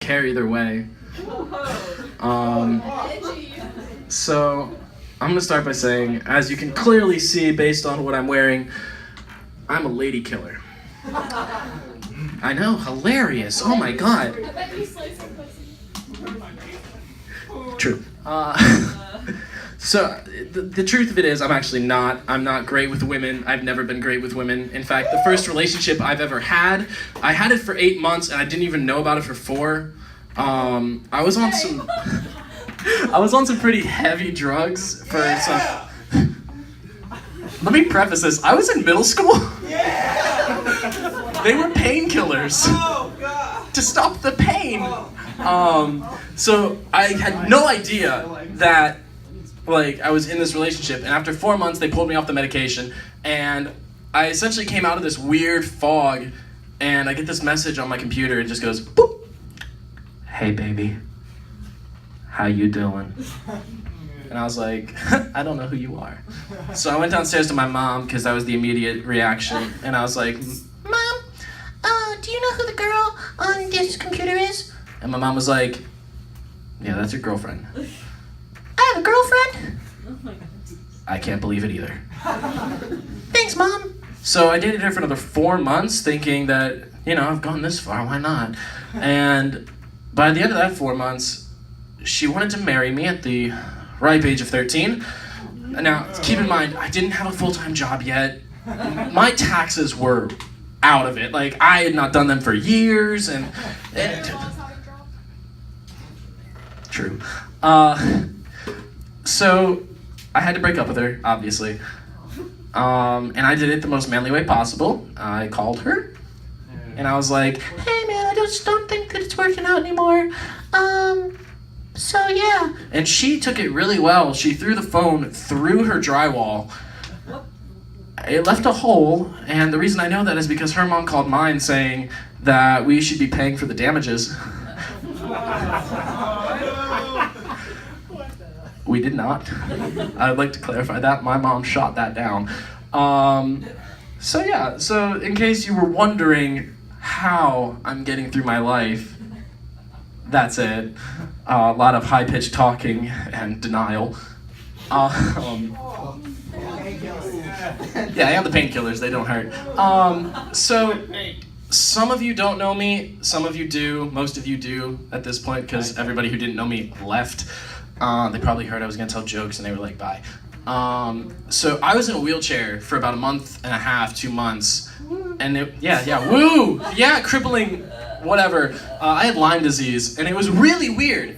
carry their way. So I'm gonna start by saying, as you can clearly see based on what I'm wearing, I'm a lady killer. I know, hilarious. Oh my god. True. So the truth of it is, I'm not great with women. I've never been great with women. In fact, the first relationship I've ever had, I had it for 8 months and I didn't even know about it for 4. I was on some pretty heavy drugs for some. Let me preface this. I was in middle school. They were painkillers to stop the pain. So I had no idea that I was in this relationship, and after 4 months they pulled me off the medication, and I essentially came out of this weird fog, and I get this message on my computer. It just goes, boop. Hey baby, how you doing? And I was like, I don't know who you are. So I went downstairs to my mom, because that was the immediate reaction, and I was like, Mom, do you know who the girl on this computer is? And my mom was like, yeah, that's your girlfriend. I have a girlfriend? I can't believe it either. Thanks, Mom. So I dated her for another 4 months, thinking that, I've gone this far, why not? And by the end of that 4 months, she wanted to marry me at the ripe age of 13. Now, keep in mind, I didn't have a full-time job yet. My taxes were out of it. I had not done them for years, and true. So I had to break up with her, obviously. And I did it the most manly way possible. I called her, and I was like, hey man, I just don't think that it's working out anymore. So yeah. And she took it really well. She threw the phone through her drywall. It left a hole, and the reason I know that is because her mom called mine saying that we should be paying for the damages. We did not. I'd like to clarify that. My mom shot that down. So in case you were wondering how I'm getting through my life, that's it. A lot of high-pitched talking and denial. Yeah, I am the painkillers. They don't hurt. So some of you don't know me. Some of you do. Most of you do at this point, because everybody who didn't know me left. They probably heard I was gonna tell jokes and they were like, bye. So I was in a wheelchair for about a month and a half, 2 months. And woo! Yeah, crippling, whatever. I had Lyme disease, and it was really weird,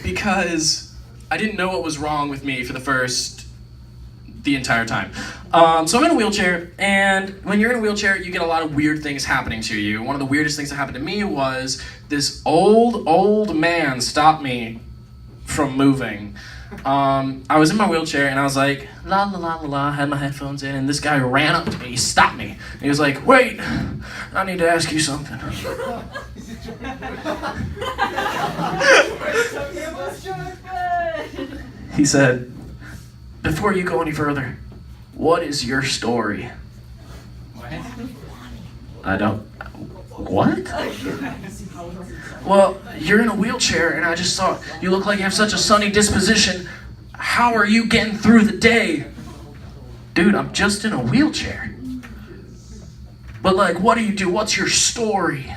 because I didn't know what was wrong with me for the entire time. So I'm in a wheelchair, and when you're in a wheelchair, you get a lot of weird things happening to you. One of the weirdest things that happened to me was this old man stopped me from moving. I was in my wheelchair and I was like, la la la la la, had my headphones in, and this guy ran up to me, he stopped me. And he was like, wait, I need to ask you something. He said, before you go any further, what is your story? What? Well, you're in a wheelchair, and I just thought, you look like you have such a sunny disposition. How are you getting through the day? Dude, I'm just in a wheelchair. But what do you do? What's your story?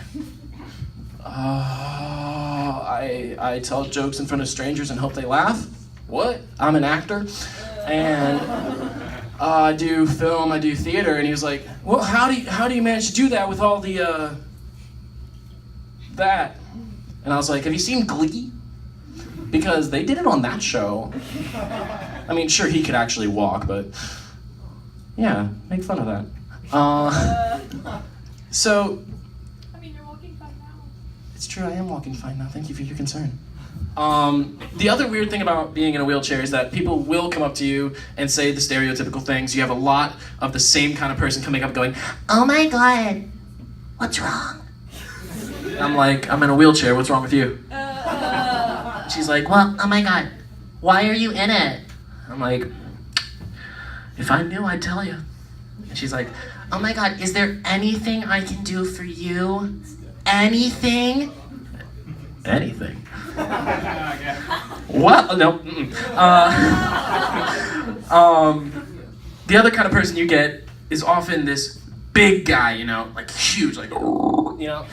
I tell jokes in front of strangers and hope they laugh. What? I'm an actor. And I do film, I do theater. And he was like, well, how do you manage to do that with all the, that? And I was like, have you seen Glee? Because they did it on that show. I mean, sure, he could actually walk, but yeah, make fun of that. So, I mean, you're walking fine now. It's true, I am walking fine now. Thank you for your concern. The other weird thing about being in a wheelchair is that people will come up to you and say the stereotypical things. You have a lot of the same kind of person coming up going, oh my God, what's wrong? I'm like, I'm in a wheelchair, what's wrong with you? She's like, well, oh my God, why are you in it? I'm like, if I knew, I'd tell you. And she's like, oh my God, is there anything I can do for you? Anything? anything. Well, no. The other kind of person you get is often this big guy, you know, like huge, like, you know.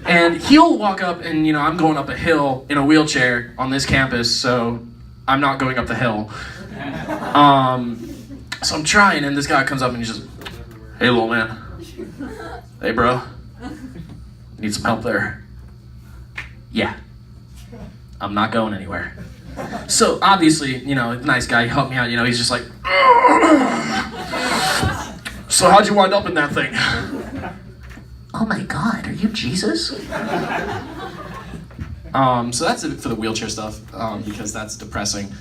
And he'll walk up and, you know, I'm going up a hill in a wheelchair on this campus, so I'm not going up the hill. So I'm trying, and this guy comes up and he's just, hey, little man. Hey, bro. Need some help there? Yeah. I'm not going anywhere. So obviously, you know, nice guy, he helped me out, you know, he's just like, so how'd you wind up in that thing? Oh my God, are you Jesus? So that's it for the wheelchair stuff, because that's depressing.